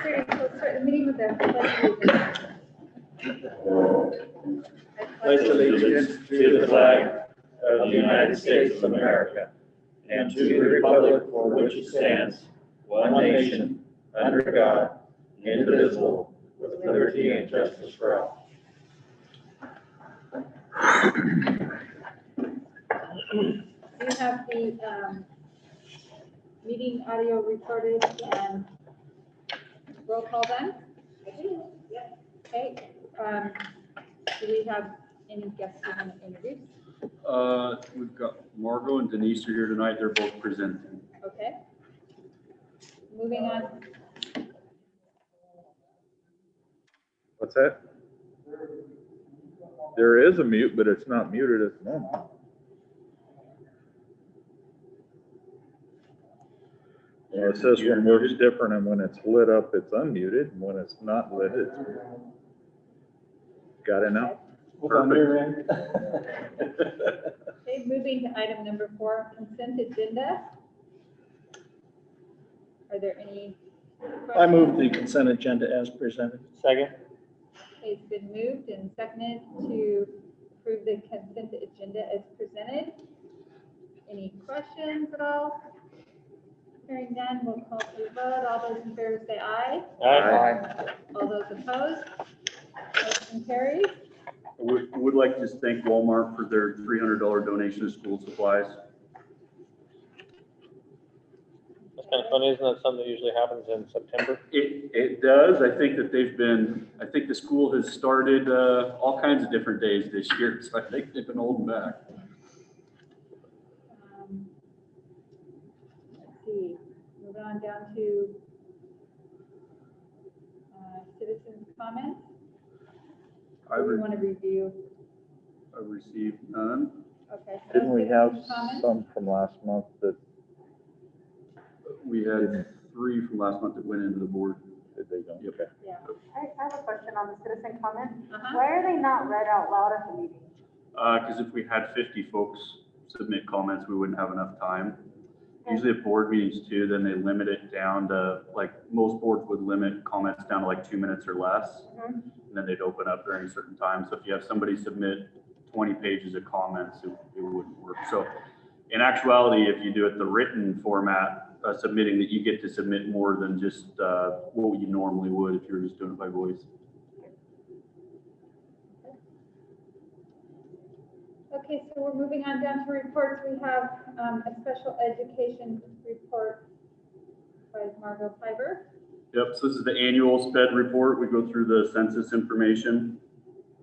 Let's start the meeting with the pledge of allegiance. Pledge allegiance to the flag of the United States of America and to the republic for which it stands, one nation, under God, indivisible, with liberty and justice for all. Do you have the meeting audio recorded and roll call done? I do. Yep. Okay. Do we have any guests you want to introduce? We've got Margot and Denise are here tonight. They're both presenting. Okay. Moving on. What's that? There is a mute, but it's not muted at the moment. Well, it says when works different, and when it's lit up, it's unmuted, and when it's not lit, it's got it now. Perfect. Okay, moving to item number 4, consent agenda. Are there any questions? I move the consent agenda as presented. Second. Okay, it's been moved and seconded to approve the consent agenda as presented. Any questions at all? Hearing none, we'll call for the vote. All those in favor say aye. Aye. All those opposed? Motion carries. I would like to just thank Walmart for their $300 donation of school supplies. That's kind of funny, isn't that something that usually happens in September? It does. I think that I think the school has started all kinds of different days this year, so I think they've been holding back. Let's see, move on down to citizens' comments. Do we want to review? I've received none. Okay. so Didn't we have citizens' comments? some from last month that, We had 3 from last month that went into the board. did they go? Yep. Okay. Yeah. I have a question on the citizen comment. Uh-huh. Why are they not read out loud at the meeting? Because if we had 50 folks submit comments, we wouldn't have enough time. Usually at board meetings too, then they limit it down to, like, most boards would limit comments down to like 2 minutes or less. Mhm. And then they'd open up during certain times. So if you have somebody submit 20 pages of comments, it wouldn't work. So in actuality, if you do it the written format, submitting that, you get to submit more than just what you normally would if you were just doing it by voice. Okay, so we're moving on down to reports. We have a special education report by Margot Fiber. Yep, so this is the annual SPED report. We go through the census information.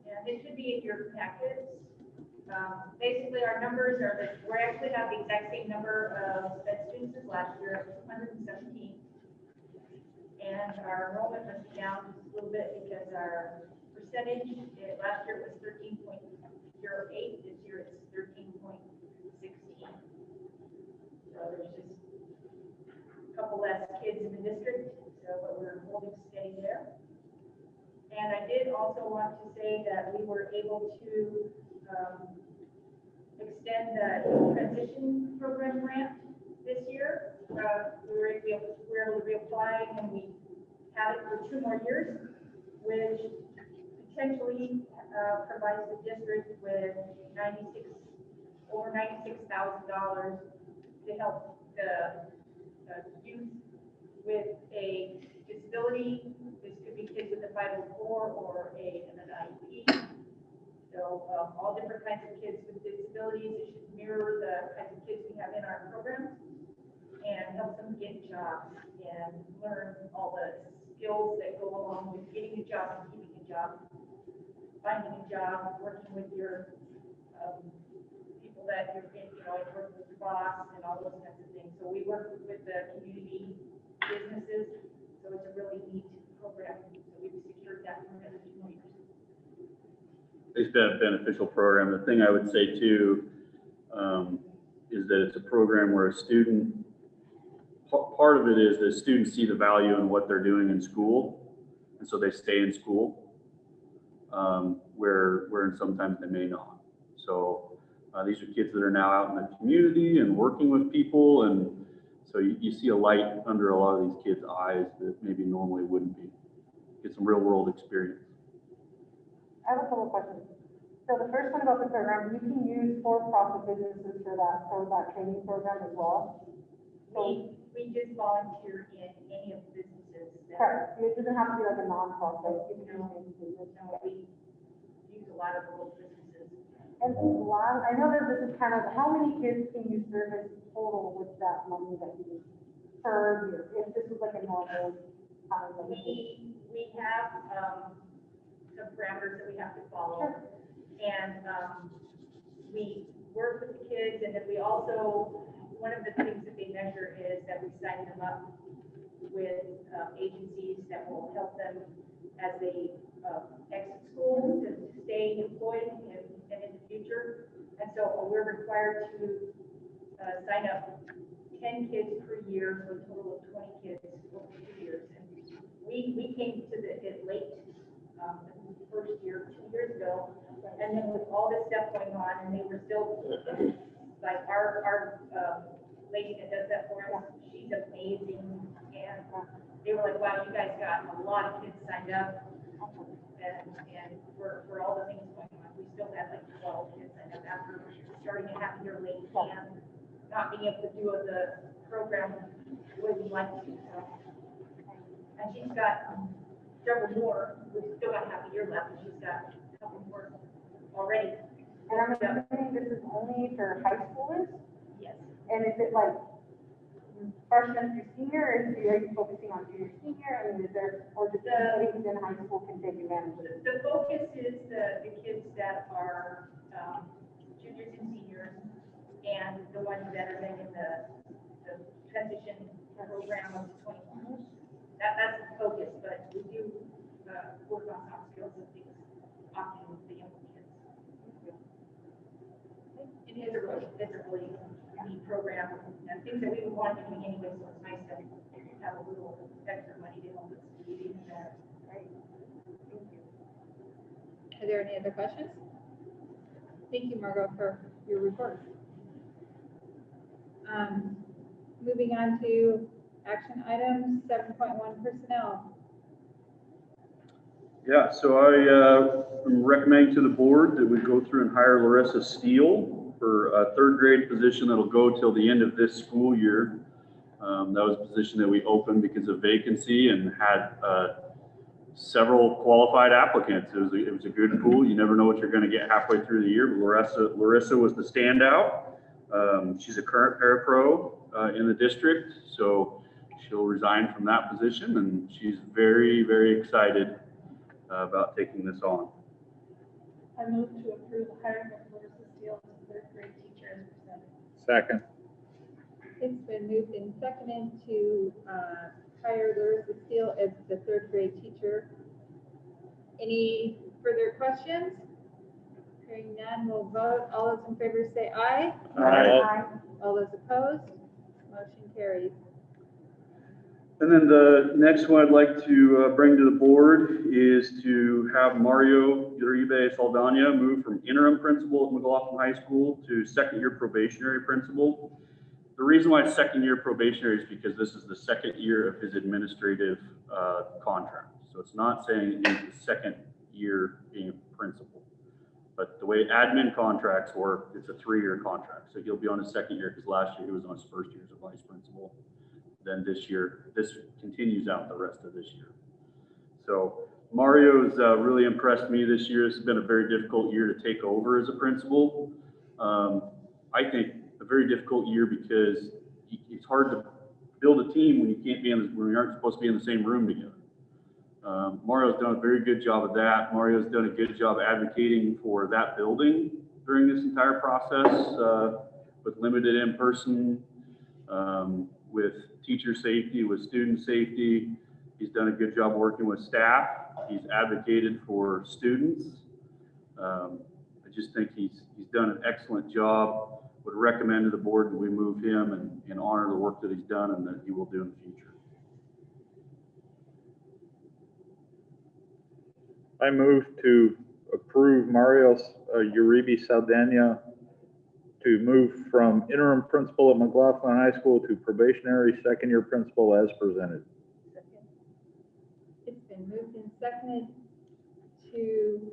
And it should be in your packets. Basically, our numbers are that we actually have the exact same number of SPED students as last year, 217. And our enrollment must be down just a little bit because our percentage, last year it was 13.08, this year it's 13.16. So there's just a couple less kids in the district, but we're holding steady there. And I did also want to say that we were able to extend the transition program grant this year. We were able to reapply, and we have it for 2 more years, which potentially provides the district with over $96,000 to help the youth with a disability. This could be kids with a 504 or an IEP. So all different kinds of kids with disabilities. It should mirror the kinds of kids we have in our programs and help them get jobs and learn all the skills that go along with getting a job and keeping a job, finding a job, working with your people that you're in, working with your boss and all those kinds of things. So we work with the community businesses. So it's a really neat program. So we've secured that for another 2 more years. It's been a beneficial program. The thing I would say too is that it's a program where a student, part of it is that students see the value in what they're doing in school, and so they stay in school, where sometimes they may not. So these are kids that are now out in the community and working with people, and So you see a light under a lot of these kids' eyes that maybe normally wouldn't be. Get some real world experience. I have a couple of questions. So the first one about the program, you can use for-profit businesses for that training program as well? We just volunteer in any of the businesses. Correct. It doesn't have to be like a non-profit. You can use any business. No, we use a lot of local businesses. And I know that this is kind of, how many kids can you service total with that money that you use per year? If this was like a normal time. We have, some parameters that we have to follow. And, we work with the kids, and then we also, one of the things that they measure is that we sign them up with, agencies that will help them as they, exit school to stay employed and in the future. And so we're required to, sign up 10 kids per year, for a total of 20 kids over 2 years. And we came to it late, the first year, 2 years ago, and then with all this stuff going on, and they were still, like, our lady that does that for us, she's amazing, and they were like, wow, you guys got a lot of kids signed up, and for all the things going on, we still had like 12 kids signed up after starting a half year late, and not being able to do the program the way we like to, so. And she's got several more, we've still got half a year left, and she's got a couple more already. And I'm assuming this is only for high schoolers? Yes. And is it like freshman through senior, or are you focusing on junior, senior? I mean, is there, or just anybody who's in high school can take advantage of it? The focus is the kids that are, juniors and seniors, and the ones that are then in the transition program of 21. That's the focus, but we do, work on soft skills and things, often with the younger kids. It is a really neat program, and things that we would want to do anyway, so it's nice to have a little extra money to help us do even better. Right? Thank you. Are there any other questions? Thank you, Margot, for your report. Moving on to action items, 7.1 personnel. Yeah, so I'm recommending to the board that we go through and hire Larissa Steele for a third grade position that'll go till the end of this school year. That was a position that we opened because of vacancy and had several qualified applicants. It was a good pool. You never know what you're going to get halfway through the year, but Larissa was the standout. She's a current parapro in the district, so she'll resign from that position, and she's very, very excited about taking this on. I move to approve the hiring of Larissa Steele as a third grade teacher as presented. Second. It's been moved and seconded to hire Larissa Steele as the third grade teacher. Any further questions? Hearing none, we'll vote. All those in favor say aye. Aye. All those opposed? Motion carries. And then the next one I'd like to bring to the board is to have Mario Uribe Saldana move from interim principal at McLaughlin High School to second year probationary principal. The reason why it's second year probationary is because this is the second year of his administrative contract. So it's not saying he's the second year being a principal. But the way admin contracts work, it's a 3-year contract. So he'll be on his second year because last year he was on his first year as a vice principal. Then this year, this continues out the rest of this year. So Mario's really impressed me this year. This has been a very difficult year to take over as a principal. I think a very difficult year because it's hard to build a team when you can't be when you aren't supposed to be in the same room together. Mario's done a very good job of that. Mario's done a good job advocating for that building during this entire process with limited in-person, with teacher safety, with student safety. He's done a good job working with staff. He's advocated for students. I just think he's done an excellent job. Would recommend to the board that we move him and honor the work that he's done and that he will do in the future. I move to approve Mario Uribe Saldana to move from interim principal at McLaughlin High School to probationary second-year principal as presented. It's been moved and seconded to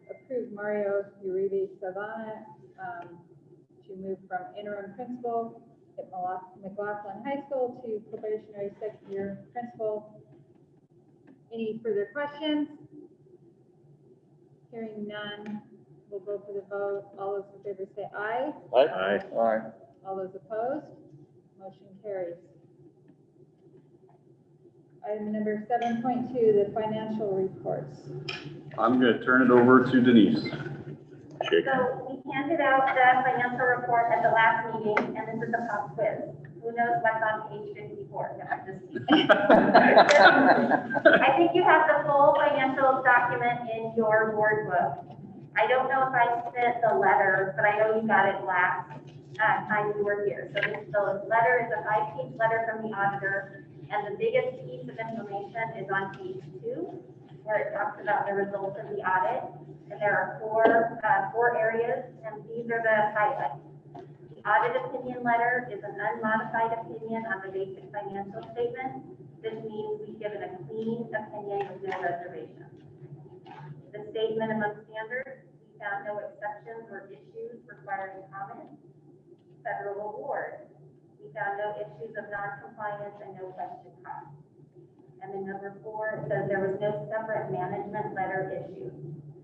approve Mario Uribe Savana to move from interim principal at McLaughlin High School to probationary second-year principal. Any further questions? Hearing none, we'll go for the vote. All those in favor say aye. Aye. Aye. All those opposed? Motion carries. Item number 7.2, the financial reports. I'm gonna turn it over to Denise. So we handed out the financial report at the last meeting, and this is a pop quiz. Who knows what's on page 54? No, I'm just teasing. I think you have the full financial document in your board book. I don't know if I sent the letter, but I know you got it last time you were here. So the letter is a 5-page letter from the auditor, and the biggest piece of information is on page 2, where it talks about the results of the audit. And there are four areas, and these are the highlights. The audit opinion letter is an unmodified opinion on the basic financial statement. This means we've given a clean opinion with no reservations. The state minimum standards, we found no exceptions or issues requiring comment. Federal award, we found no issues of non-compliance and no question costs. And then number 4, it says there was no separate management letter issued.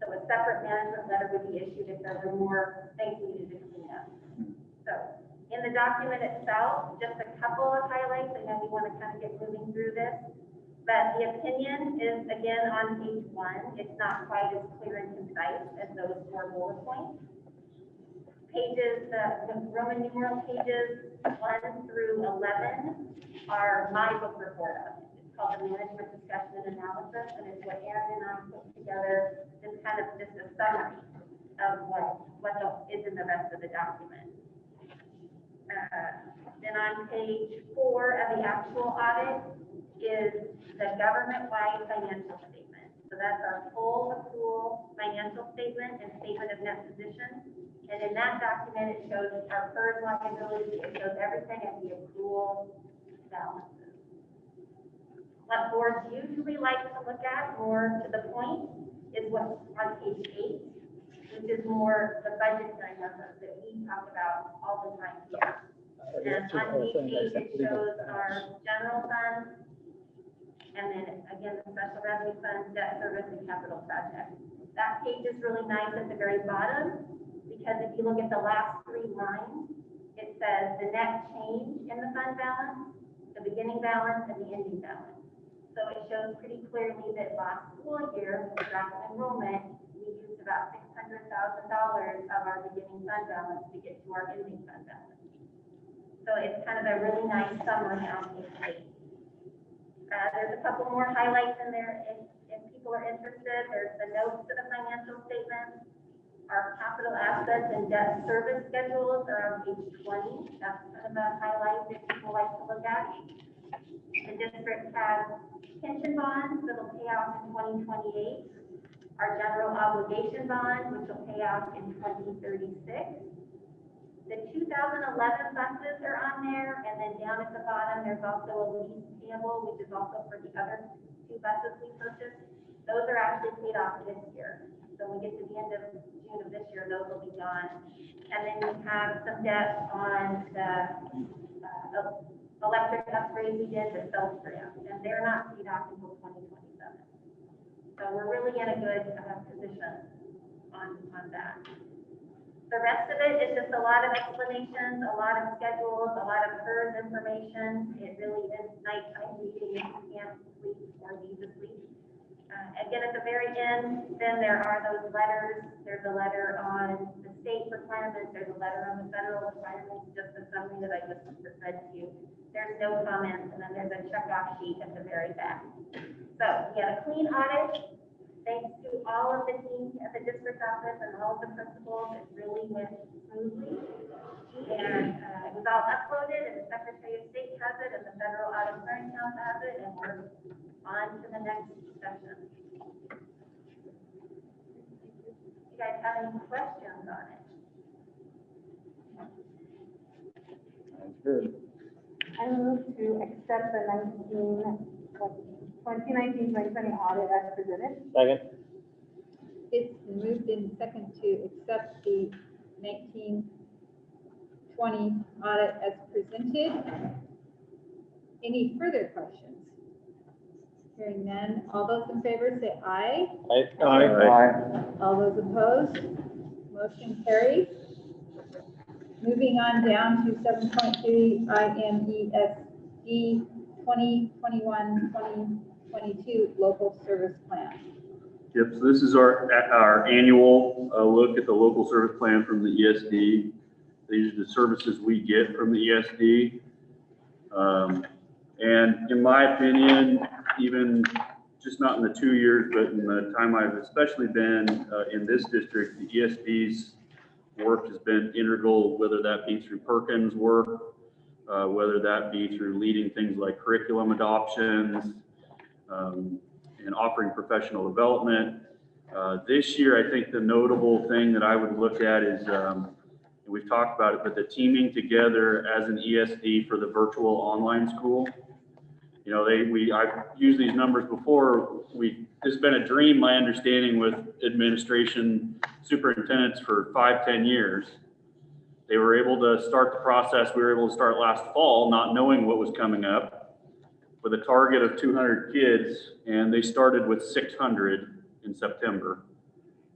So a separate management letter would be issued if there were more things we needed to clean up. So in the document itself, just a couple of highlights, and then we want to kind of get moving through this. But the opinion is again on page 1. It's not quite as clear and concise as those 4 bullet points. Pages, the Roman numeral pages 1 through 11 are my book report of it. It's called the Management Discussion and Analysis, and it's what Aaron and I put together. It's kind of just a summary of what is in the rest of the document. Then on page 4 of the actual audit is the government-wide financial statement. So that's our full accrual financial statement and statement of net position. And in that document, it shows our PERS liability, it shows everything at the accrual balances. What boards usually like to look at, more to the point, is what's on page 8, which is more the budgetary numbers that we talk about all the time here. And on page 8, it shows our general fund, and then again, the special revenue fund, debt service, and capital projects. That page is really nice at the very bottom, because if you look at the last 3 lines, it says the net change in the fund balance, the beginning balance, and the ending balance. So it shows pretty clearly that last school year, with the drop in enrollment, we used about $600,000 of our beginning fund balance to get to our ending fund balance. So it's kind of a really nice summary on page 8. There's a couple more highlights in there if people are interested. There's the notes to the financial statement. Our capital assets and debt service schedules are on page 20. That's kind of a highlight that people like to look at. The district has pension bonds that will pay out in 2028. Our general obligation bond, which will pay out in 2036. The 2011 buses are on there, and then down at the bottom, there's also a lease payable, which is also for the other 2 buses we purchased. Those are actually paid off this year. So when we get to the end of June of this year, those will be gone. And then we have some debt on the electric upgrade we did with Self Grant, and they're not paid off until 2027. So we're really in a good position on that. The rest of it is just a lot of explanations, a lot of schedules, a lot of PERS information. It really is nighttime reading if you can't sleep or need to sleep. Again, at the very end, then there are those letters. There's a letter on the state requirements. There's a letter on the federal requirements, just a summary that I just read to you. There's no comments, and then there's a check-off sheet at the very back. So we had a clean audit. Thanks to all of the teams at the district office and all of the principals, it really went smoothly. And it was all uploaded, and the Secretary of State has it, and the Federal Audit Clearinghouse has it, and we're on to the next session. You guys have any questions on it? I move to accept the 2019-2020 audit as presented. Second? It's been moved in second to accept the 19-20 audit as presented. Any further questions? Hearing none, all those in favor say aye. Aye. All those opposed, motion carries. Moving on down to 7.3 IMESD 2021-2022 local service plan. Yep, so this is our annual look at the local service plan from the ESD. These are the services we get from the ESD. And in my opinion, even just not in the 2 years, but in the time I've especially been in this district, the ESD's work has been integral, whether that be through Perkins work, whether that be through leading things like curriculum adoptions, and offering professional development. This year, I think the notable thing that I would look at is, we've talked about it, but the teaming together as an ESD for the virtual online school. You know, I've used these numbers before. It's been a dream, my understanding, with administration superintendents for 5-10 years. They were able to start the process. We were able to start last fall, not knowing what was coming up, with a target of 200 kids, and they started with 600 in September.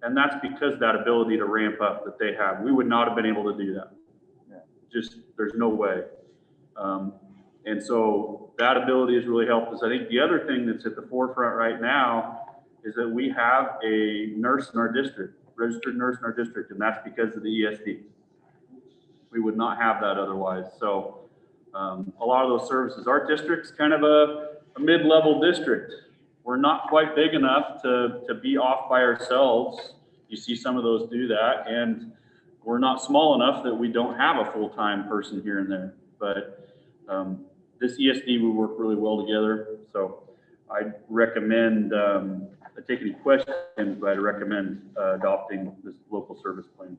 And that's because that ability to ramp up that they have. We would not have been able to do that. Just, there's no way. And so that ability has really helped us. I think the other thing that's at the forefront right now is that we have a nurse in our district, registered nurse in our district, and that's because of the ESD. We would not have that otherwise. So a lot of those services, our district's kind of a mid-level district. We're not quite big enough to be off by ourselves. You see some of those do that, and we're not small enough that we don't have a full-time person here and there. But this ESD, we work really well together. So I'd recommend, I take any questions, but I'd recommend adopting this local service plan.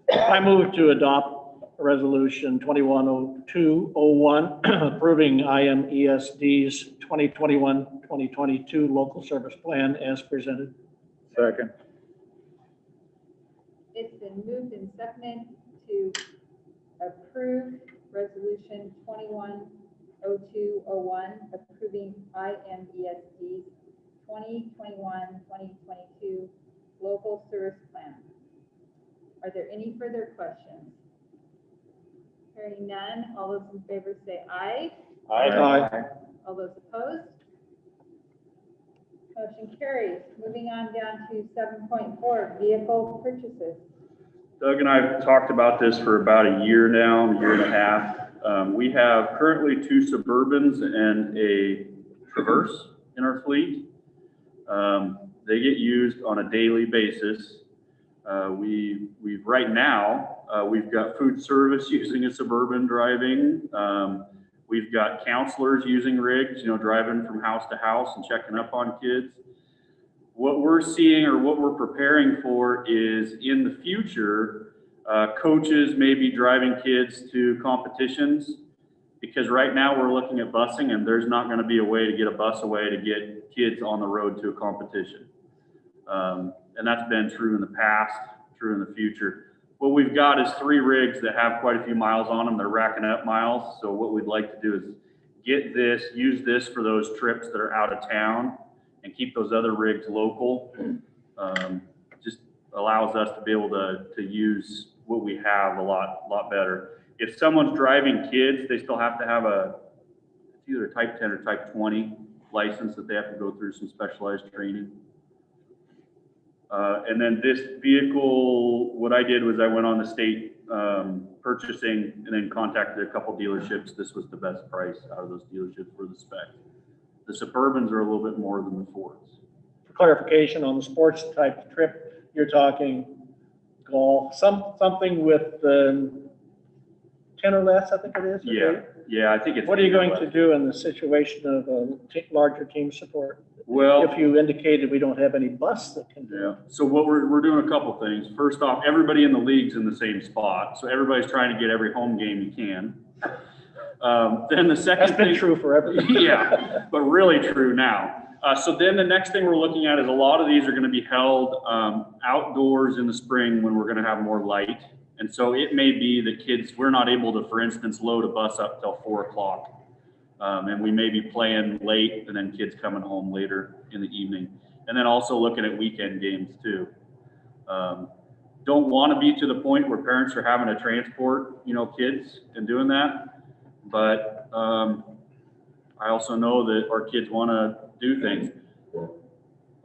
I move to adopt Resolution 210201, approving IMESD's 2021-2022 local service plan as presented. Second. It's been moved and seconded to approve Resolution 210201, approving IMESD's 2021-2022 local service plan. Are there any further questions? Hearing none, all those in favor say aye. Aye. All those opposed? Motion carries. Moving on down to 7.4, vehicle purchases. Doug and I have talked about this for about a year now, a year and a half. We have currently 2 Suburbans and a Traverse in our fleet. They get used on a daily basis. Right now, we've got food service using a Suburban driving. We've got counselors using rigs, you know, driving from house to house and checking up on kids. What we're seeing, or what we're preparing for, is in the future, coaches may be driving kids to competitions, because right now we're looking at busing, and there's not going to be a way to get a bus away to get kids on the road to a competition. And that's been true in the past, true in the future. What we've got is 3 rigs that have quite a few miles on them. They're racking up miles. So what we'd like to do is get this, use this for those trips that are out of town, and keep those other rigs local. Just allows us to be able to use what we have a lot better. If someone's driving kids, they still have to have it's either a type 10 or type 20 license that they have to go through some specialized training. And then this vehicle, what I did was I went on the state purchasing, and then contacted a couple dealerships. This was the best price out of those dealerships for the spec. The Suburbans are a little bit more than the Fords. For clarification on the sports type trip, you're talking golf, something with 10 or less, I think it is. Yeah, Yeah, I think it's. What are you going to do in the situation of larger team support? Well. If you indicated we don't have any bus that can do Yeah, so what we're doing a couple things. First off, everybody in the league's in the same spot, so everybody's trying to get every home game you can. Then the second That's been thing, true forever. yeah, but really true now. So then the next thing we're looking at is a lot of these are going to be held outdoors in the spring when we're going to have more light. And so it may be that kids, we're not able to, for instance, load a bus up till 4 o'clock. And we may be playing late and then kids coming home later in the evening. And then also looking at weekend games too. Don't want to be to the point where parents are having to transport, kids and doing that. But I also know that our kids want to do things.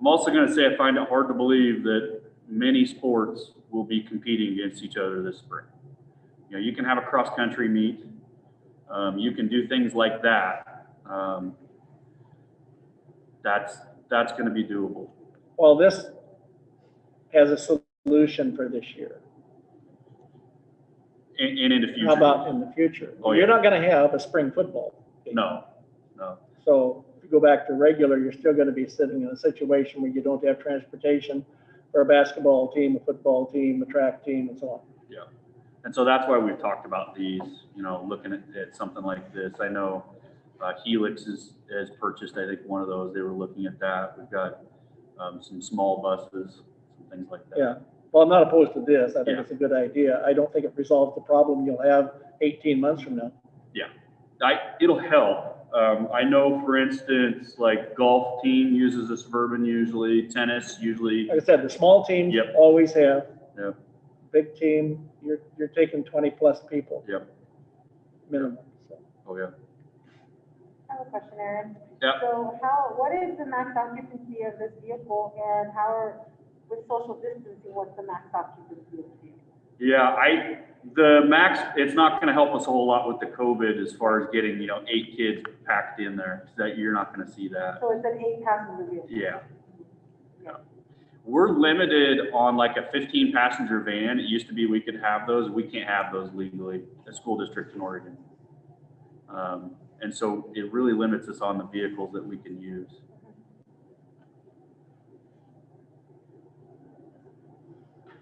I'm also going to say I find it hard to believe that many sports will be competing against each other this spring. You can have a cross-country meet. You can do things like that. That's going to be doable. Well, this has a solution for this year. And in the future. How about in the future? Oh, You're yeah. not going to have a spring football game. No. So if you go back to regular, you're still going to be sitting in a situation where you don't have transportation for a basketball team, a football team, a track team, and so on. Yeah. And so that's why we've talked about these, looking at something like this. I know Helix has purchased, I think, one of those. They were looking at that. We've got some small buses, some things like that. Yeah. Well, I'm not opposed to this. I think Yeah. it's a good idea. I don't think it resolves the problem you'll have 18 months from now. Yeah. It'll help. I know, for instance, like golf team uses a Suburban usually, tennis usually. Like I said, the small teams Yep. always have. Yep. Big team, you're taking 20 plus people. Yep. Minimum. So. Oh, yeah. I have a question, Aaron. Yeah. So what is the max occupancy of this vehicle, and with social distancing, what's the max occupancy of the vehicle? Yeah, the max, it's not going to help us a whole lot with the COVID as far as getting, 8 kids packed in there. That you're not going to see that. So it's an 8-passenger vehicle? Yeah. We're limited on like a 15-passenger van. It used to be we could have those. We can't have those legally, a school district in Oregon. And so it really limits us on the vehicles that we can use.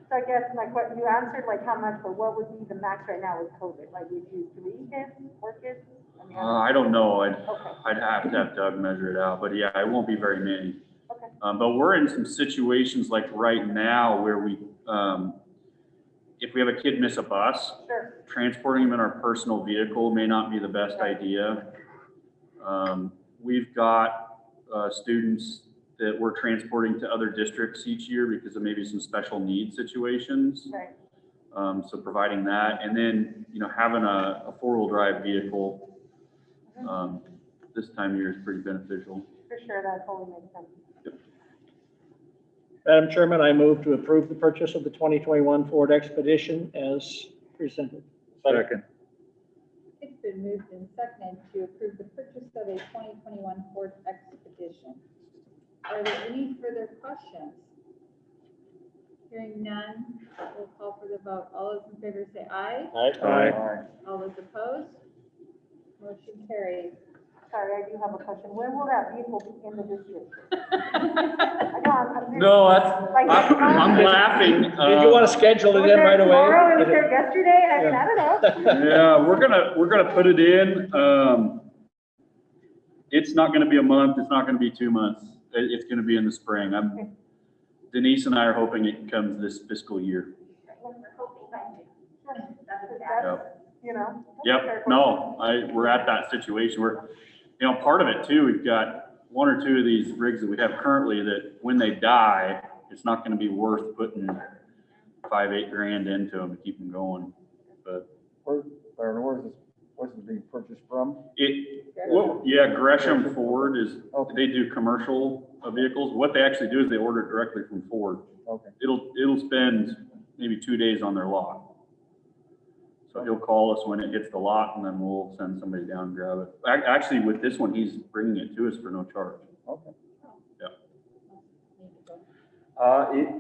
So I guess my question, you answered like how much, but what would be the max right now with COVID? Like would you 3 kids, 4 kids? I don't know. Okay. I'd have to have Doug measure it out, but yeah, it won't be very many. Okay. But we're in some situations like right now where we, if we have a kid miss a bus, Sure. transporting them in our personal vehicle may not be the best idea. We've got students that we're transporting to other districts each year because of maybe some special needs situations. Right. So providing that, and then, having a 4-wheel drive vehicle this time of year is pretty beneficial. For sure, that totally makes sense. Madam Chairman, I move to approve the purchase of the 2021 Ford Expedition as presented. Second. It's been moved and seconded to approve the purchase of a 2021 Ford Expedition. Are there any further questions? Hearing none, we'll call for the vote. All those in favor say aye. Aye. All those opposed? Motion carries. Sorry, I do have a question. When will that vehicle be in the district? I know, I'm No, I'm laughing. Did you want to schedule it Was in there right away? tomorrow, and was there yesterday? I mean, Yeah. I don't know. Yeah, we're gonna put it in. It's not gonna be a month. It's not gonna be 2 months. It's gonna be in the spring. Denise and I are hoping it comes this fiscal year. Yep. No, we're at that situation where, part of it too, we've got 1 or 2 of these rigs that we have currently that when they die, it's not going to be worth putting $5-8 grand into them to keep them going. But where's it being purchased from? Gresham Ford they do commercial vehicles. What they actually do is they order it directly from Ford. Okay. It'll spend maybe 2 days on their lot. So he'll call us when it hits the lot, and then we'll send somebody down and grab it. Actually, with this one, he's bringing it to us for no charge. Okay.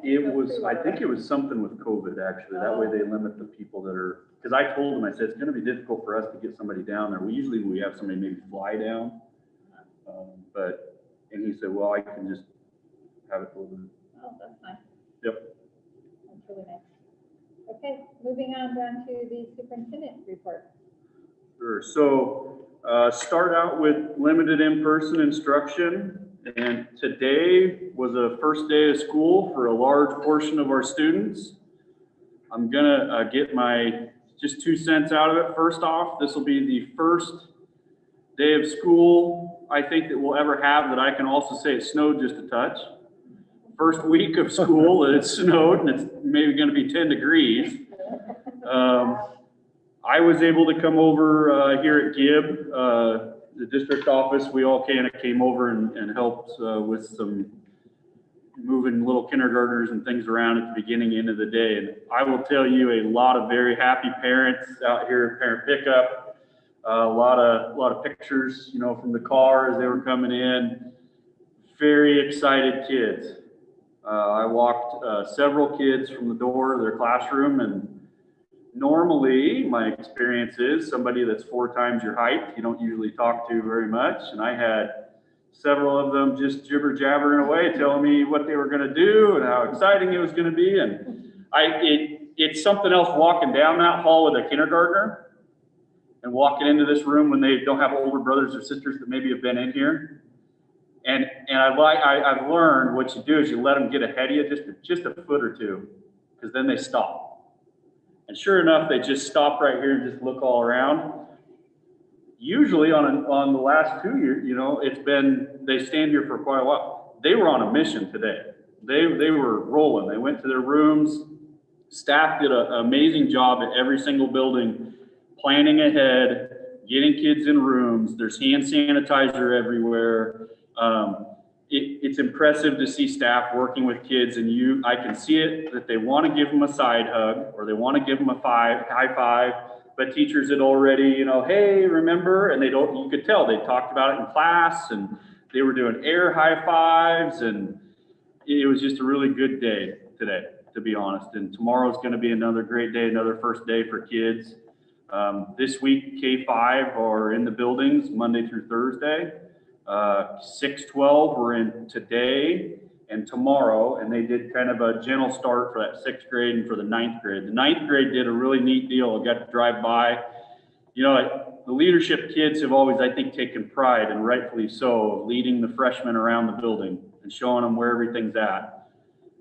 It was, I think it was something with COVID, actually. That way they limit the people that are because I told him, I said, it's gonna be difficult for us to get somebody down there. We have somebody maybe fly down. And he said, well, I can just have it delivered. Oh, that's nice. Yep. That's really nice. Okay, moving on down to the superintendent report. Sure. So start out with limited in-person instruction. And today was a first day of school for a large portion of our students. I'm gonna get my just 2 cents out of it. First off, this will be the first day of school I think that we'll ever have that I can also say it snowed just a touch. First week of school that it snowed, and it's maybe gonna be 10 degrees. I was able to come over here at Gibb, the district office. We all kind of came over and helped with some moving little kindergartners and things around at the beginning, end of the day. And I will tell you, a lot of very happy parents out here at parent pickup. A lot of pictures, you know, from the car as they were coming in. Very excited kids. I walked several kids from the door of their classroom, and normally my experience is somebody that's 4 times your height, you don't usually talk to very much. And I had several of them just jibber jabbering away, telling me what they were going to do and how exciting it was going to be. And it's something else walking down that hall with a kindergartner and walking into this room when they don't have older brothers or sisters that maybe have been in here. And I've learned what you do is you let them get ahead of you just a foot or two, because then they stop. And sure enough, they just stop right here and just look all around. Usually on the last 2 years, you know, they stand here for quite a while. They were on a mission today. They were rolling. They went to their rooms. Staff did an amazing job at every single building, planning ahead, getting kids in rooms. There's hand sanitizer everywhere. It's impressive to see staff working with kids, and I can see it that they want to give them a side hug or they want to give them a high five, but teachers had already, you know, hey, remember, and you could tell they talked about it in class, and they were doing air high fives, and it was just a really good day today, to be honest. And tomorrow's going to be another great day, another first day for kids. This week, K-5 are in the buildings Monday through Thursday. 6-12 were in today and tomorrow, and they did kind of a gentle start for that 6th grade and for the 9th grade. The 9th grade did a really neat deal. I got to drive by. You know, the leadership kids have always, I think, taken pride, and rightfully so, of leading the freshmen around the building and showing them where everything's at.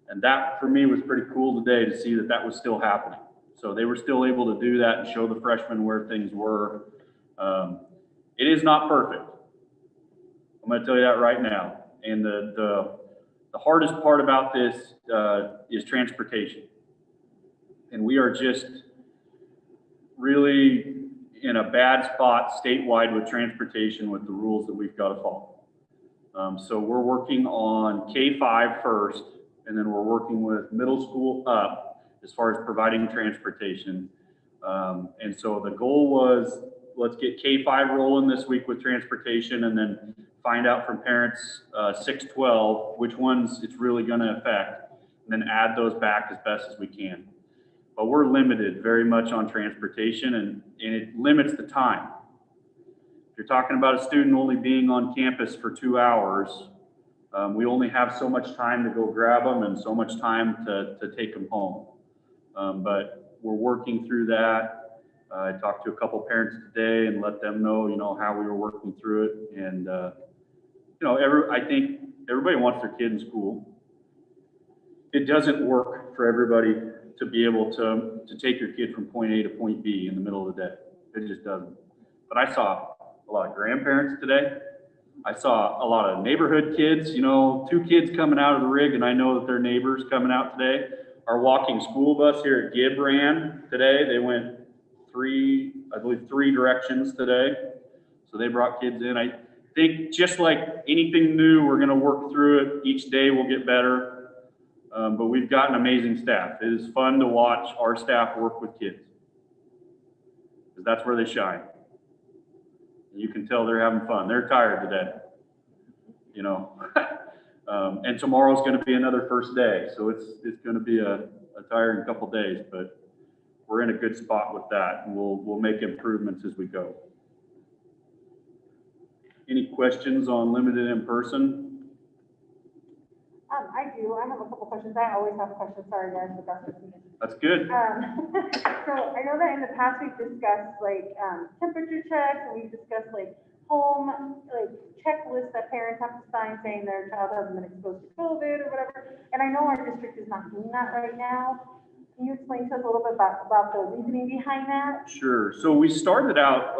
And that, for me, was pretty cool today to see that was still happening. So they were still able to do that and show the freshmen where things were. It is not perfect. I'm going to tell you that right now. And the hardest part about this is transportation. And we are just really in a bad spot statewide with transportation with the rules that we've got to follow. So we're working on K-5 first, and then we're working with middle school up as far as providing transportation. And so the goal was, let's get K-5 rolling this week with transportation, and then find out from parents 6-12 which ones it's really going to affect, and then add those back as best as we can. But we're limited very much on transportation, and it limits the time. If you're talking about a student only being on campus for 2 hours, we only have so much time to go grab them and so much time to take them home. But we're working through that. I talked to a couple parents today and let them know, you know, how we were working through it. And, you know, I think everybody wants their kid in school. It doesn't work for everybody to be able to take your kid from point A to point B in the middle of the day. It just doesn't. But I saw a lot of grandparents today. I saw a lot of neighborhood kids, you know, 2 kids coming out of the rig, and I know that their neighbors coming out today. Our walking school bus here at Gibb ran today. They went 3 directions today. So they brought kids in. I think just like anything new, we're going to work through it. Each day will get better. But we've got an amazing staff. It is fun to watch our staff work with kids, because that's where they shine. You can tell they're having fun. They're tired today, you know. And tomorrow's going to be another first day, so it's going to be a tiring couple days. But we're in a good spot with that, and we'll make improvements as we go. Any questions on limited in person? I do. I have a couple questions. I always have questions. Sorry, guys, but that's just me. That's good. So I know that in the past we've discussed like temperature checks, and we've discussed like home, like checklists that parents have to sign saying their child hasn't been exposed to COVID or whatever. And I know our district is not doing that right now. Can you explain to us a little bit about the reasoning behind that? Sure. So we started out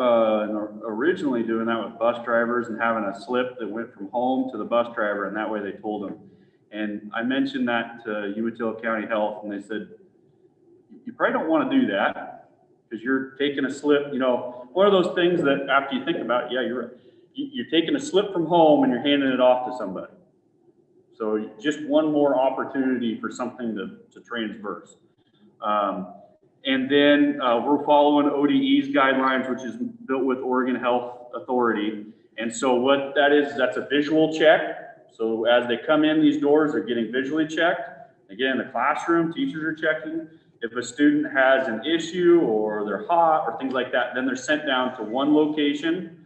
originally doing that with bus drivers and having a slip that went from home to the bus driver, and that way they told them. And I mentioned that to Umatilla County Health, and they said, you probably don't want to do that because you're taking a slip, you know, one of those things that after you think about it, yeah, you're taking a slip from home and you're handing it off to somebody. So just one more opportunity for something to transverse. And then we're following ODE's guidelines, which is built with Oregon Health Authority. And so what that is, that's a visual check. So as they come in these doors, they're getting visually checked. Again, the classroom, teachers are checking. If a student has an issue or they're hot or things like that, then they're sent down to one location.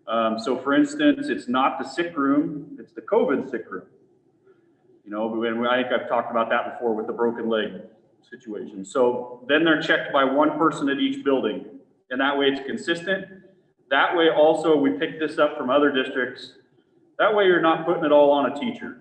So for instance, it's not the sick room, it's the COVID sick room. You know, and I think I've talked about that before with the broken leg situation. So then they're checked by one person at each building, and that way it's consistent. That way also, we picked this up from other districts. That way you're not putting it all on a teacher.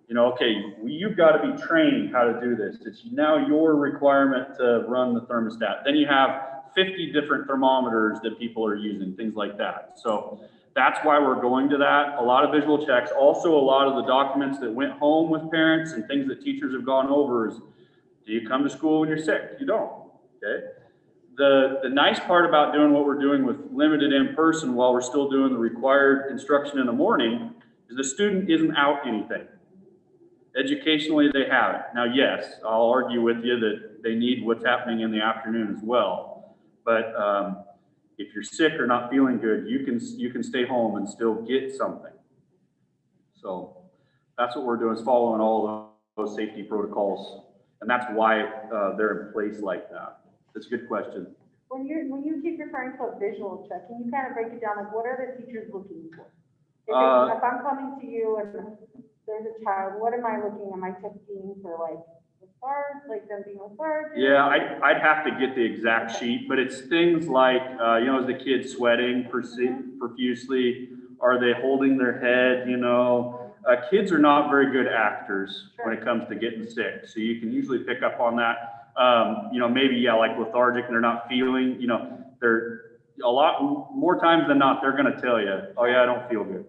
You know, okay, you've got to be trained how to do this. It's now your requirement to run the thermostat. Then you have 50 different thermometers that people are using, things like that. So that's why we're going to that. A lot of visual checks. Also, a lot of the documents that went home with parents and things that teachers have gone over is, do you come to school when you're sick? You don't, okay? The nice part about doing what we're doing with limited in person while we're still doing the required instruction in the morning is the student isn't out anything. Educationally, they have it. Now, yes, I'll argue with you that they need what's happening in the afternoon as well. But if you're sick or not feeling good, you can stay home and still get something. So that's what we're doing, is following all those safety protocols. And that's why they're in place like that. That's a good question. When you keep referring to a visual check, can you kind of break it down? Like, what are the teachers looking for? If I'm coming to you and there's a child, what am I looking? Am I checking for like lethargy, like them being lethargic? Yeah, I'd have to get the exact sheet, but it's things like, you know, is the kid sweating profusely? Are they holding their head? You know, kids are not very good actors when it comes to getting sick. So you can usually pick up on that. You know, maybe, yeah, like lethargic and they're not feeling, you know, they're a lot more times than not, they're going to tell you, oh yeah, I don't feel good.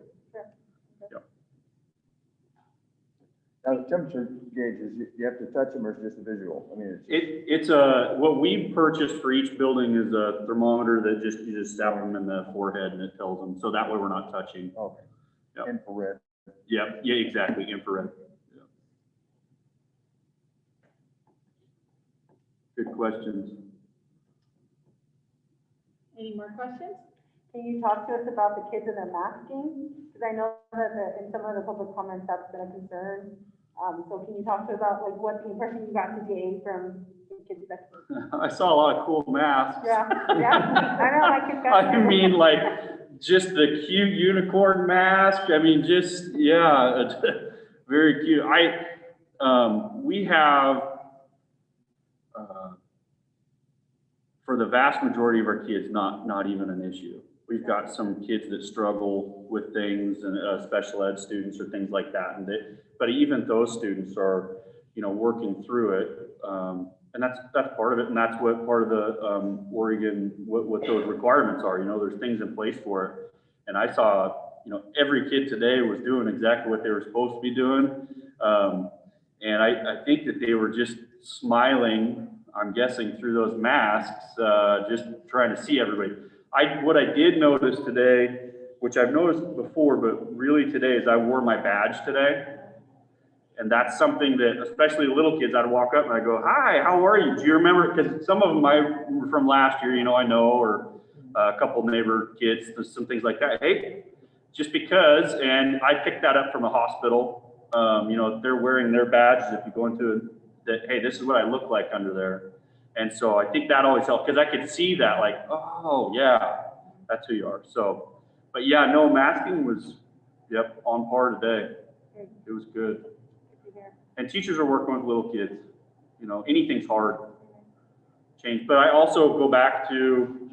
Now, the temperature gauges, you have to touch them, or it's just a visual? I mean, It's what we purchased for each building is a thermometer that you just stab them in the forehead and it tells them. So that way we're not touching. okay. Yep. Infrared. Yeah, exactly, infrared. Yeah. Good questions. Any more questions? Can you talk to us about the kids and their masking? Because I know that in some of the public comments, that's been a concern. So can you talk to us about like what the impression you got today from the kids? I saw a lot of cool masks. Yeah, I know, I can. I mean, like just the cute unicorn mask. I mean, just, yeah, it's very cute. We have, for the vast majority of our kids, not even an issue. We've got some kids that struggle with things, and special ed students or things like that. But even those students are, you know, working through it. And that's part of it. And that's what part of the Oregon, what those requirements are. You know, there's things in place for it. And I saw, you know, every kid today was doing exactly what they were supposed to be doing. And I think that they were just smiling, I'm guessing, through those masks, just trying to see everybody. What I did notice today, which I've noticed before, but really today, is I wore my badge today. And that's something that, especially little kids, I'd walk up and I go, hi, how are you? Do you remember? Because some of them were from last year, you know, I know, or a couple neighbor kids, some things like that. Hey, just because, and I picked that up from a hospital. You know, they're wearing their badges if you go into that, hey, this is what I look like under there. And so I think that always helped, because I could see that, like, oh, yeah, that's who you are. So, but yeah, no, masking was, yep, on par today. It was good. And teachers are working with little kids. You know, anything's hard. Change. But I also go back to,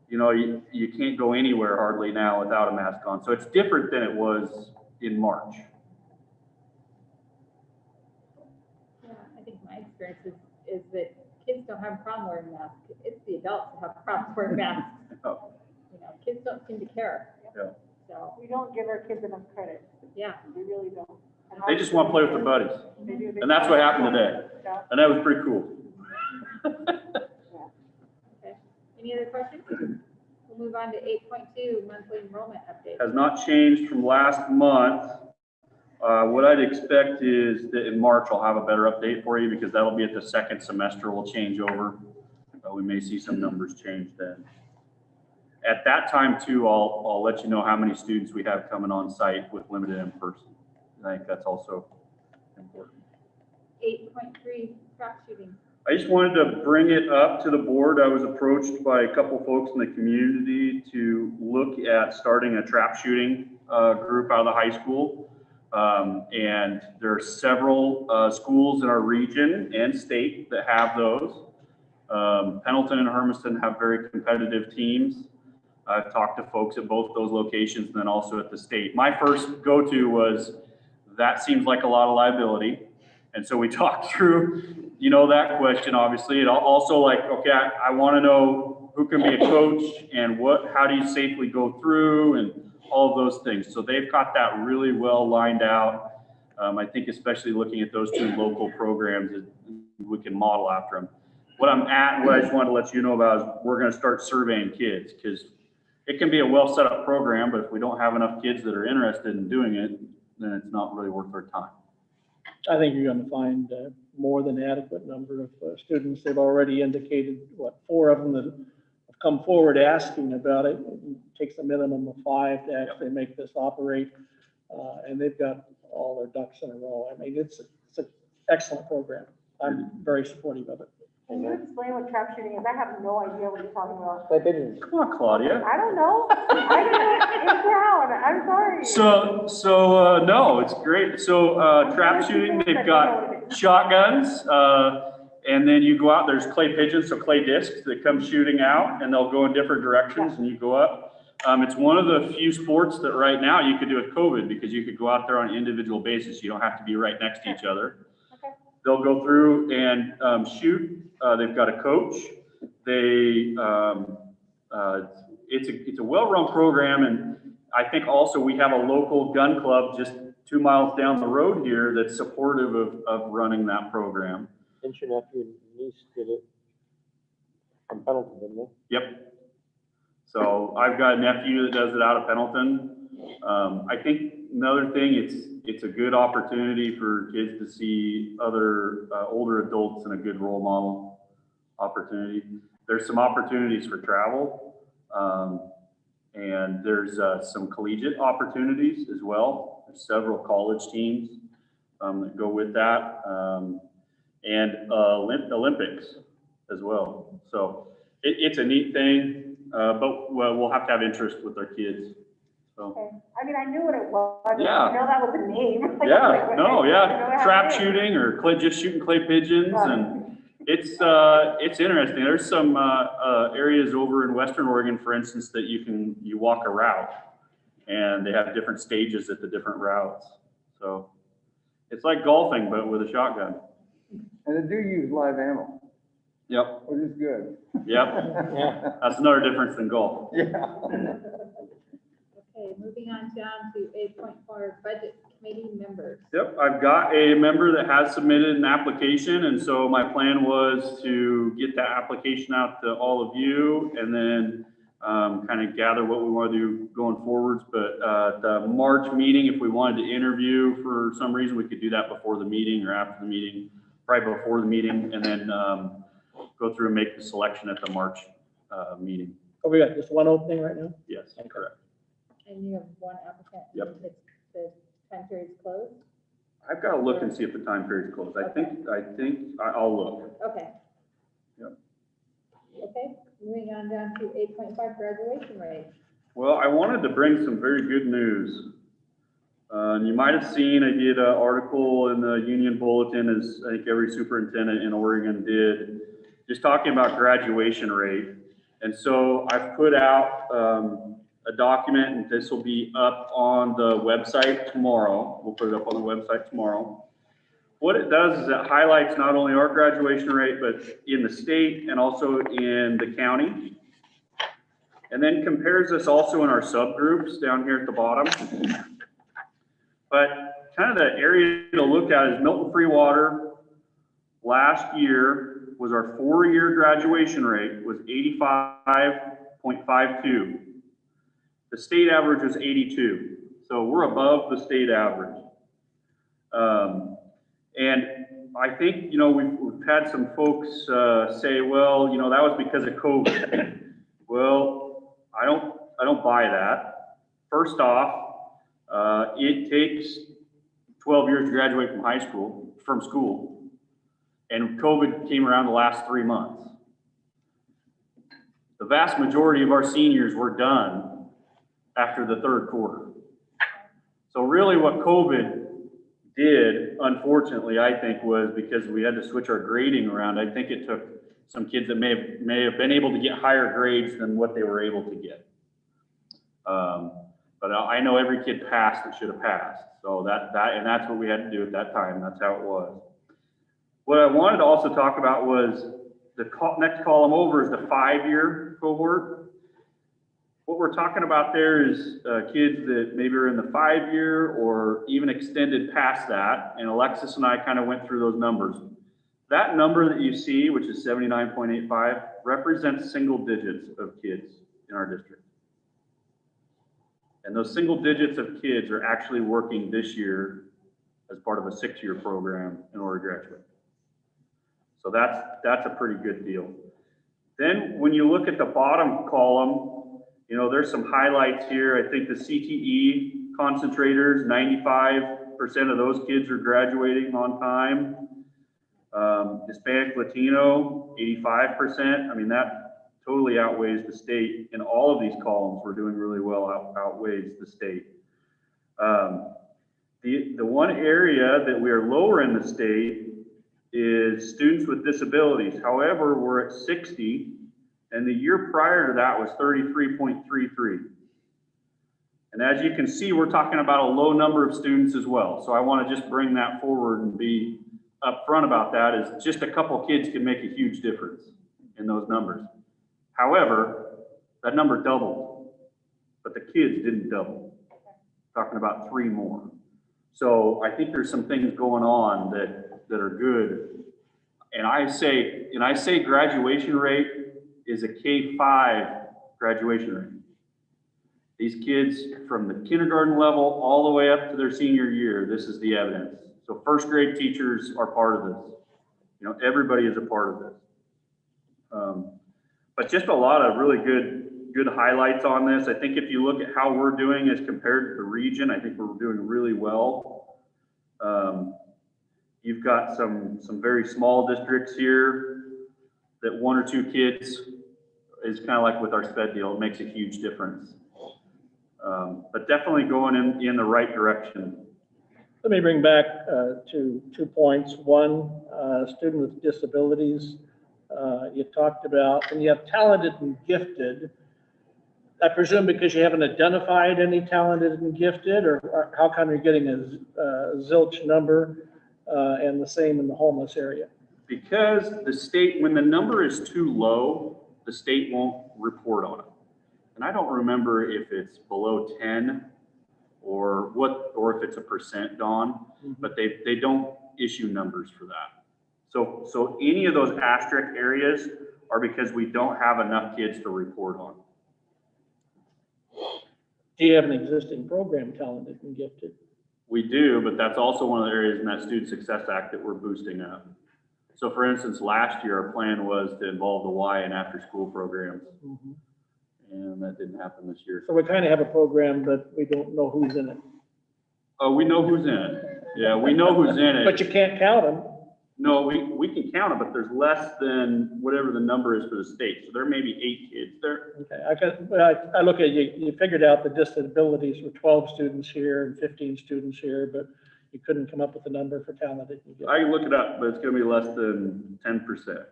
you know, you can't go anywhere hardly now without a mask on. So it's different than it was in March. Yeah, I think my experience is that kids don't have a problem wearing masks. It's the adults who have problems wearing masks. Oh, You know, kids don't seem to care. yeah. So, We don't give our kids enough credit. yeah. We really don't. And They just want to play with their buddies. They do. They And that's what happened today. Yeah. And that was pretty cool. Okay. Any other questions? We'll move on to 8.2, monthly enrollment update. Has not changed from last month. What I'd expect is that in March, I'll have a better update for you, because that'll be at the second semester. We'll change over. We may see some numbers change then. At that time too, I'll let you know how many students we have coming on site with limited in person. I think that's also important. 8.3, trap shooting. I just wanted to bring it up to the board. I was approached by a couple folks in the community to look at starting a trap shooting group out of the high school. And there are several schools in our region and state that have those. Pendleton and Hermiston have very competitive teams. I've talked to folks at both those locations and then also at the state. My first go-to was, that seems like a lot of liability. And so we talked through, you know, that question, obviously. And also, like, okay, I want to know who can be a coach and how do you safely go through and all of those things. So they've got that really well lined out. I think especially looking at those two local programs, we can model after them. What I just wanted to let you know about is we're going to start surveying kids, because it can be a well set up program, but if we don't have enough kids that are interested in doing it, then it's not really worth our time. I think you're gonna find more than adequate number of students. They've already indicated, 4 of them that have come forward asking about it. It takes a minimum of 5 to actually make this operate. And they've got all their ducks in a row. I mean, it's an excellent program. I'm very supportive of it. Can you explain what trap shooting is? I have no idea what you're talking about. Come on, Claudia. I don't know. I didn't in town. I'm sorry. So no, it's great. So trap shooting, they've got shotguns, and then you go out, there's clay pigeons, so clay discs that come shooting out, and they'll go in different directions, and you go up. It's one of the few sports that right now you could do with COVID, because you could go out there on an individual basis. You don't have to be right next to each other. Okay. They'll go through and shoot. They've got a coach. It's a well-run program, and I think also we have a local gun club just 2 miles down the road here that's supportive of running that program. Didn't your nephew and niece did it from Pendleton, didn't they? Yep. So I've got a nephew that does it out of Pendleton. I think another thing, it's a good opportunity for kids to see other older adults and a good role model opportunity. There's some opportunities for travel, and there's some collegiate opportunities as well. There's several college teams that go with that, and Olympics as well. So it's a neat thing, but we'll have to have interest with our kids. So. Okay. I mean, I knew what it was. Yeah. I know that was the name. Yeah, no, yeah, trap shooting. shooting or just shooting clay pigeons, and it's interesting. There's some areas over in Western Oregon, for instance, that you walk a route, and they have different stages at the different routes. So it's like golfing, but with a shotgun. And they do use live ammo, Yep, which is good. yep. Yeah. That's another difference than golf. Yeah. Okay, moving on down to 8.4, budget committee members. Yep, I've got a member that has submitted an application, and so my plan was to get that application out to all of you, and then kind of gather what we want to do going forwards. But the March meeting, if we wanted to interview for some reason, we could do that before the meeting or after the meeting, probably before the meeting, and then go through and make the selection at the March meeting. Oh, we got just one opening right now? Yes, correct. And you have one applicant. Yep. The time period's closed? I've got to look and see if the time period's closed. I think I'll look. Okay. Yep. Okay, moving on down to 8.5 graduation rate. Well, I wanted to bring some very good news. And you might have seen, I did an article in the Union Bulletin, as I think every superintendent in Oregon did, just talking about graduation rate. And so I've put out a document, and this will be up on the website tomorrow. We'll put it up on the website tomorrow. What it does is it highlights not only our graduation rate, but in the state and also in the county. And then compares us also in our subgroups down here at the bottom. But kind of the area to look at is Milton Free Water. Last year was our 4-year graduation rate was 85.52. The state average was 82. So we're above the state average. And I think, you know, we've had some folks say, well, you know, that was because of COVID. Well, I don't buy that. First off, it takes 12 years to graduate from school, and COVID came around the last 3 months. The vast majority of our seniors were done after the 3rd quarter. So really what COVID did, unfortunately, I think, was because we had to switch our grading around. I think it took some kids that may have been able to get higher grades than what they were able to get. But I know every kid passed that should have passed. So that's what we had to do at that time. That's how it was. What I wanted to also talk about was the next column over is the 5-year cohort. What we're talking about there is kids that maybe are in the 5-year or even extended past that. And Alexis and I kind of went through those numbers. That number that you see, which is 79.85, represents single digits of kids in our district. And those single digits of kids are actually working this year as part of a 6-year program in order to graduate. So that's a pretty good deal. Then when you look at the bottom column, you know, there's some highlights here. I think the CTE concentrators, 95% of those kids are graduating on time. Hispanic Latino, 85%. I mean, that totally outweighs the state. In all of these columns, we're doing really well, outweighs the state. The one area that we are lower in the state is students with disabilities. However, we're at 60, and the year prior to that was 33.33. And as you can see, we're talking about a low number of students as well. So I want to just bring that forward and be upfront about that. Is just a couple kids can make a huge difference in those numbers. However, that number doubled, but the kids didn't double. Talking about 3 more. So I think there's some things going on that are good. And I say graduation rate is a K-5 graduation rate. These kids from the kindergarten level all the way up to their senior year, this is the evidence. So 1st grade teachers are part of this. You know, everybody is a part of this. But just a lot of really good highlights on this. I think if you look at how we're doing as compared to the region, I think we're doing really well. You've got some very small districts here that 1 or 2 kids is kind of like with our SPED deal. It makes a huge difference. But definitely going in the right direction. Let me bring back to 2 points. One, student with disabilities. You talked about, and you have talented and gifted. I presume because you haven't identified any talented and gifted, or how come you're getting a zilch number and the same in the homeless area? Because the state, when the number is too low, the state won't report on it. And I don't remember if it's below 10 or if it's a percent, Dawn, but they don't issue numbers for that. So any of those asterisk areas are because we don't have enough kids to report on. Do you have an existing program, talented and gifted? We do, but that's also one of the areas in that Student Success Act that we're boosting up. So for instance, last year, our plan was to involve the Y in after-school programs. And that didn't happen this year. So we kind of have a program, but we don't know who's in it. Oh, we know who's in it. Yeah, we know who's in it. But you can't count them. No, we can count it, but there's less than whatever the number is for the state. So there may be 8 kids there. Okay, I look at, you figured out the disabilities were 12 students here and 15 students here, but you couldn't come up with a number for talented. I can look it up, but it's gonna be less than 10%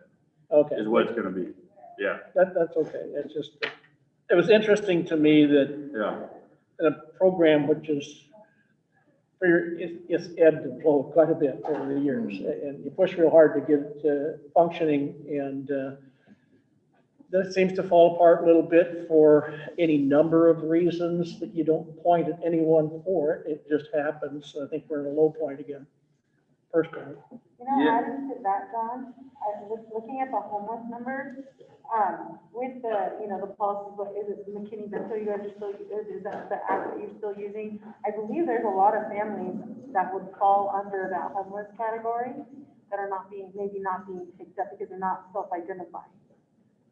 Okay. is what it's gonna be. Yeah, That's okay. It's just, it was interesting to me that yeah. in a program which is, it's ebbed and flowed quite a bit over the years, and you push real hard to get it functioning, and that seems to fall apart a little bit for any number of reasons that you don't point at anyone for it. It just happens. I think we're in a low point again, personally. You know, Yeah. adding to that, John, I was looking at the homeless numbers, with the, you know, the policies, what is it, McKinney-Vento, you guys are still, is that the app that you're still using? I believe there's a lot of families that would fall under that homeless category that are not being, maybe not being picked up because they're not self-identifying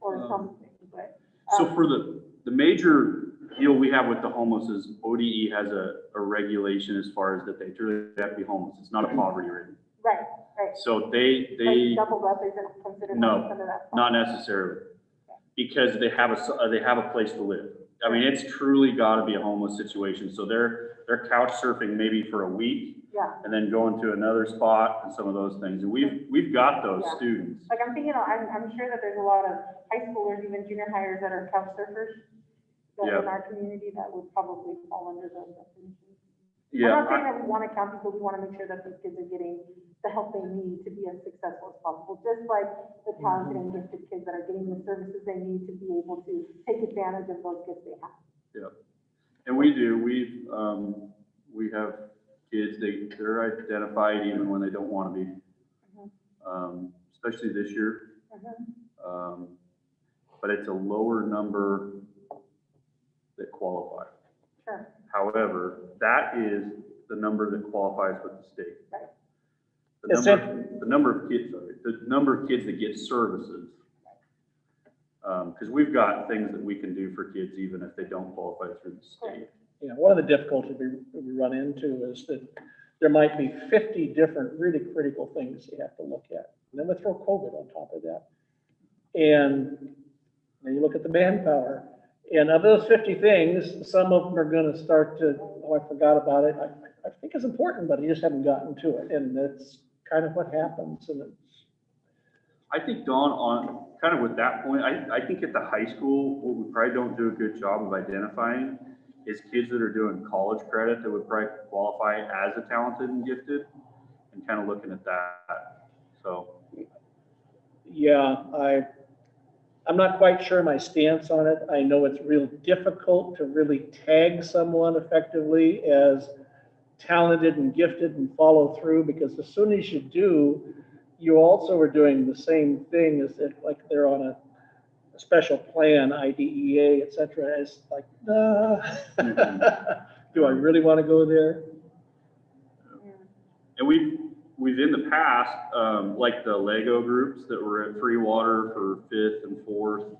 or something, but. So for the major deal we have with the homeless is ODE has a regulation as far as that they truly have to be homeless. It's not a poverty rating. Right, right. So they Like doubled up isn't considered No, homeless under that. not necessarily, because they have a place to live. I mean, it's truly got to be a homeless situation. So they're couch surfing maybe for a week, Yeah, and then going to another spot and some of those things. And we've got those Yeah. students. like I'm thinking, I'm sure that there's a lot of high schoolers, even junior hires that are couch surfers that Yeah. in our community that would probably fall under those definitions. Yeah, I'm not saying that we want to count people, we want to make sure that these kids are getting the help they need to be as successful as possible, just like the talented and gifted kids that are getting the services they need to be able to take advantage of those gifts they have. yeah. And we do, we have kids, they're identified even when they don't want to be. Especially this year. But it's a lower number that qualify. Sure. However, that is the number that qualifies with the state. Right. The number of kids that get services. Because we've got things that we can do for kids even if they don't qualify through the state. You know, one of the difficulties we run into is that there might be 50 different really critical things you have to look at. And then we throw COVID on top of that. And then you look at the manpower. And of those 50 things, some of them are going to start to, oh, I forgot about it. I think it's important, but you just haven't gotten to it. And that's kind of what happens. And it's, I think, Dawn, on kind of with that point, I think at the high school, what we probably don't do a good job of identifying is kids that are doing college credit that would probably qualify as a talented and gifted, and kind of looking at that. So. yeah, I'm not quite sure my stance on it. I know it's real difficult to really tag someone effectively as talented and gifted and follow through, because as soon as you do, you also are doing the same thing as if like they're on a special plan, IDEA, et cetera. It's like, do I really want to go there? And we've in the past, like the Lego groups that were at Free Water for 5th and 4th,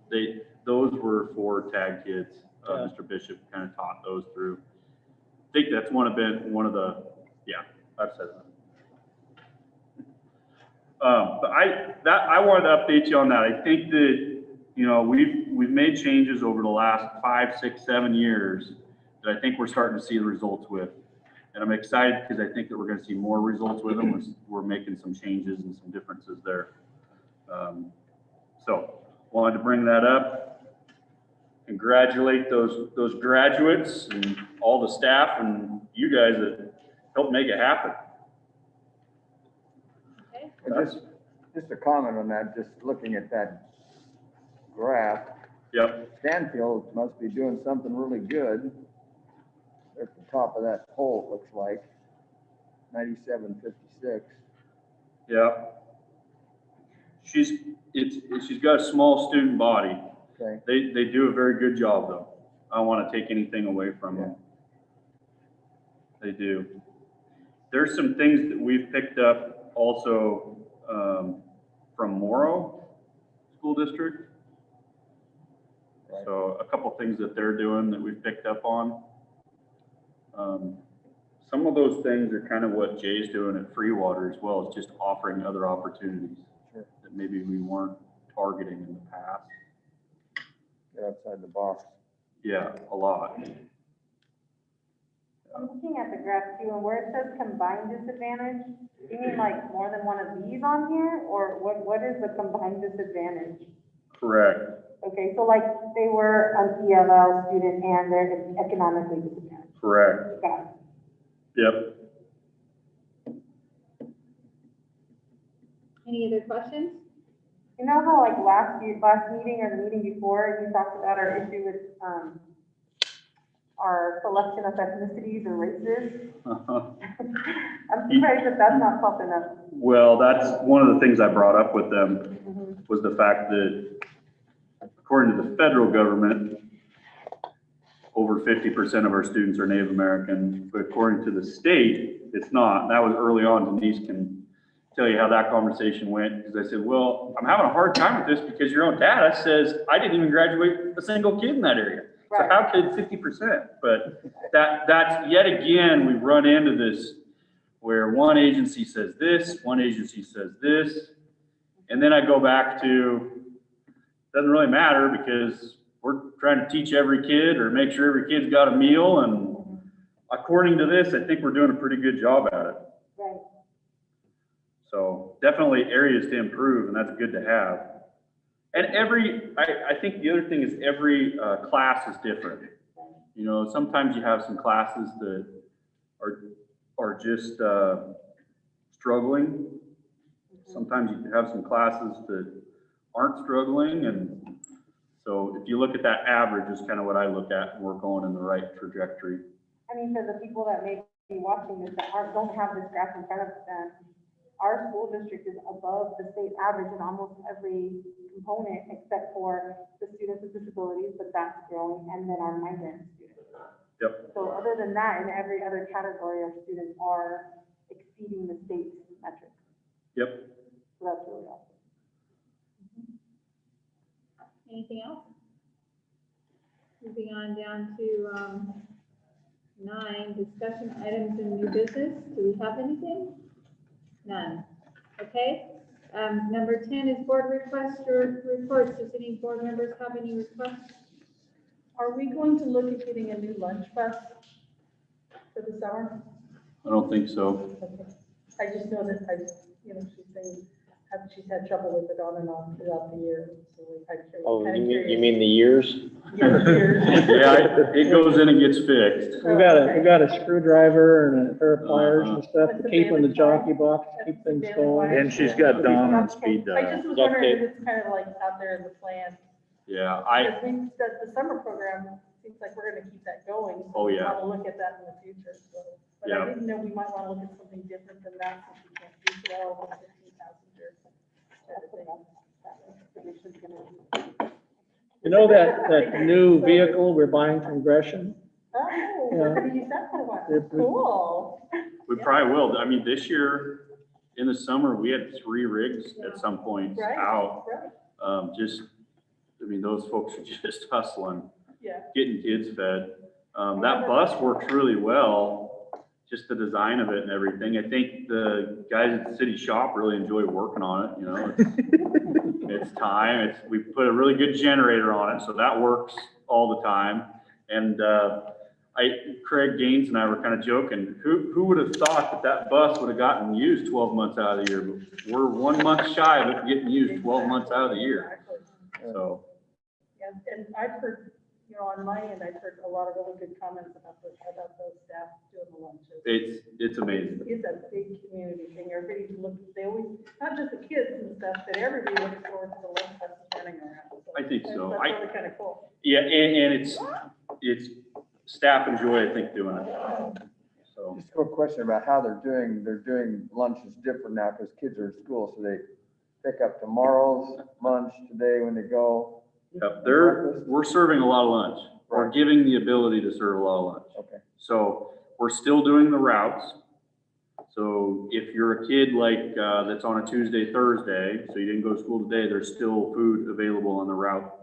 those were for tag kids. Mr. Bishop kind of taught those through. I think that's one of the, yeah, I've said that. But I wanted to update you on that. I think that, you know, we've made changes over the last 5, 6, 7 years that I think we're starting to see the results with. And I'm excited because I think that we're going to see more results with them. We're making some changes and some differences there. So wanted to bring that up. Congratulate those graduates and all the staff and you guys that helped make it happen. Okay. And just a comment on that, just looking at that graph. Yep. Stanfield must be doing something really good. They're at the top of that pole, it looks like, 97.56. Yeah. She's got a small student body. Okay. They do a very good job though. I don't want to take anything away from them. They do. There's some things that we've picked up also from Morrow School District. Right. So a couple things that they're doing that we've picked up on. some of those things are kind of what Jay's doing at Freewater as well, is just offering other opportunities that maybe we weren't targeting in the past. Get outside the box. Yeah, a lot. I'm looking at the graph too, and where it says combined disadvantage, you mean like more than one of these on here, or what is the combined disadvantage? Correct. Okay, so like they were an ELL student and they're economically disadvantaged. Correct. Got it. Yep. Any other questions? You know how like last meeting or the meeting before, you talked about our issue with, our selection of ethnicities or races? I'm surprised that that's not popping up. Well, that's one of the things I brought up with them, Mhm. was the fact that according to the federal government, over 50% of our students are Native American, but according to the state, it's not. That was early on. Denise can tell you how that conversation went, because I said, well, I'm having a hard time with this because your own data says I didn't even graduate a single kid in that area. So Right. how could 50%? But that's yet again, we run into this where one agency says this, one agency says this, and then I go back to, doesn't really matter because we're trying to teach every kid or make sure every kid's got a meal, and according to this, I think we're doing a pretty good job at it. Right. So definitely areas to improve, and that's good to have. And I think the other thing is every class is different. You know, sometimes you have some classes that are just struggling. Sometimes you have some classes that aren't struggling, and so if you look at that average is kind of what I look at, and we're going in the right trajectory. I mean, for the people that may be watching this that don't have this graph in front of them, our school district is above the state average in almost every component except for the students with disabilities, but that's growing, and then our migrant students. Yep. So other than that, in every other category, our students are exceeding the state metrics. Yep. So that's really awesome. Anything else? Moving on down to 9, discussion items in new business. Do we have anything? None. Okay. Number 10 is board requests or reports. Does any board members have any requests? Are we going to look at getting a new lunch bus for the summer? I don't think so. Okay. I just know that she's had trouble with it on and on throughout the year, so Oh, I'm you curious. mean the years? Yeah, years. Yeah, it goes in and gets fixed. We got a screwdriver and a pair of pliers and stuff That's to keep in the jockey box, to keep things going. And she's got Dawn on speed I dial. just was Duct wondering tape. if it's kind of like out there in the plan. Yeah, Because the summer program seems like we're gonna keep that going. So Oh, yeah. we wanna look at that in the future, so. But Yeah. I didn't know we might wanna look at something different than that, since we can't do 12 or 15 passenger. You know that new vehicle we're buying from Gresham? Oh, we're gonna use that for a while. It- Cool. we probably will. I mean, this year in the summer, we had 3 rigs at some point Right. out. Right, I mean, those folks are just hustling, yeah. getting kids fed. That bus works really well, just the design of it and everything. I think the guys at the city shop really enjoy working on it, you know. It's time. We put a really good generator on it, so that works all the time. And Craig Gaines and I were kind of joking, who would have thought that bus would have gotten used 12 months out of the year? But we're 1 month shy of it getting used 12 months out of the year. Exactly. So, And I've heard, on my end, I've heard a lot of really good comments about those staff doing the lunches. it's amazing. It's a big community thing. Everybody looks, they always, not just the kids and stuff, but everybody looks forward to the lunch buses running around. So I think so. That's really kind of cool. Yeah, and it's staff enjoy, I think, doing it. So, Just a quick question about how they're doing lunches different now because kids are in school, so they pick up tomorrow's lunch today when they go. yep, we're serving a lot of lunch. We're Right. giving the ability to serve a lot of lunch. Okay. So we're still doing the routes. So if you're a kid like, that's on a Tuesday, Thursday, so you didn't go to school today, there's still food available on the route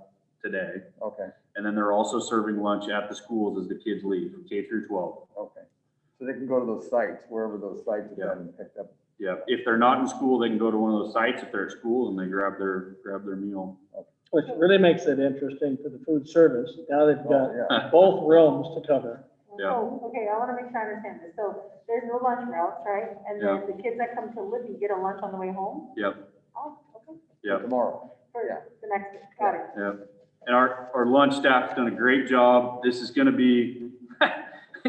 today. Okay, And then they're also serving lunch at the schools as the kids leave, K through 12. okay. So they can go to those sites, wherever those sites have Yeah. been picked up. Yeah, if they're not in school, they can go to one of those sites. If they're at school, and they grab their meal. Which really makes it interesting for the food service. Now they've Oh, got yeah. both realms to cover. Yeah. So, okay, I wanna make sure I understand this. So there's no lunch routes, right? And then the kids that come to Libby get a lunch on the way home? Yep, Oh, okay. yep. Tomorrow. For Yeah. the next, got it. Yeah, and our lunch staff's done a great job. This is gonna be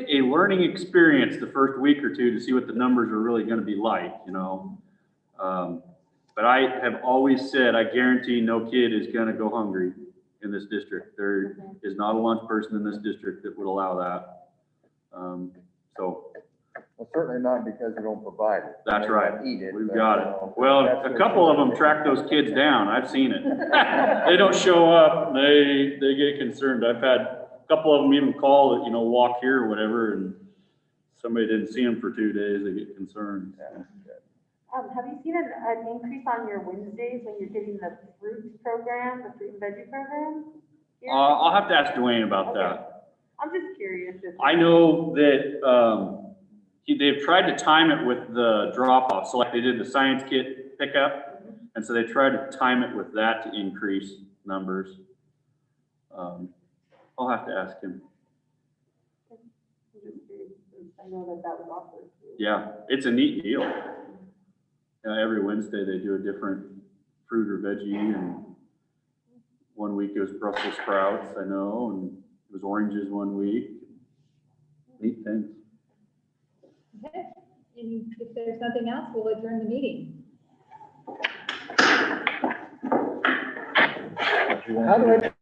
a learning experience the first week or two to see what the numbers are really gonna be like, you know? But I have always said, I guarantee no kid is gonna go hungry in this district. There is not a lunch person in this district that would allow that. So Well, certainly not because we don't provide it. that's They right. don't Eat it. We've but, got you it. know, Well, that's a what- couple of them track those kids down. I've seen it. They don't show up, they get concerned. I've had a couple of them even call that, you know, walk here or whatever, and somebody didn't see them for 2 days, they get concerned. Yeah. Have you seen an increase on your Wednesdays when you're getting the fruit program, the fruit and veggie program? here? I'll have to ask Dwayne about that. I'm just curious. I know that, they've tried to time it with the drop-off, so like they did the science kit pickup, and so they tried to time it with that to increase numbers. I'll have to ask him. I'm just curious, since I know that was offered. Yeah, it's a neat deal. Every Wednesday they do a different fruit or veggie, and one week it was Brussels sprouts, I know, and it was oranges one week. Neat things. Okay, and if there's nothing else, we'll adjourn the meeting. What you want to do?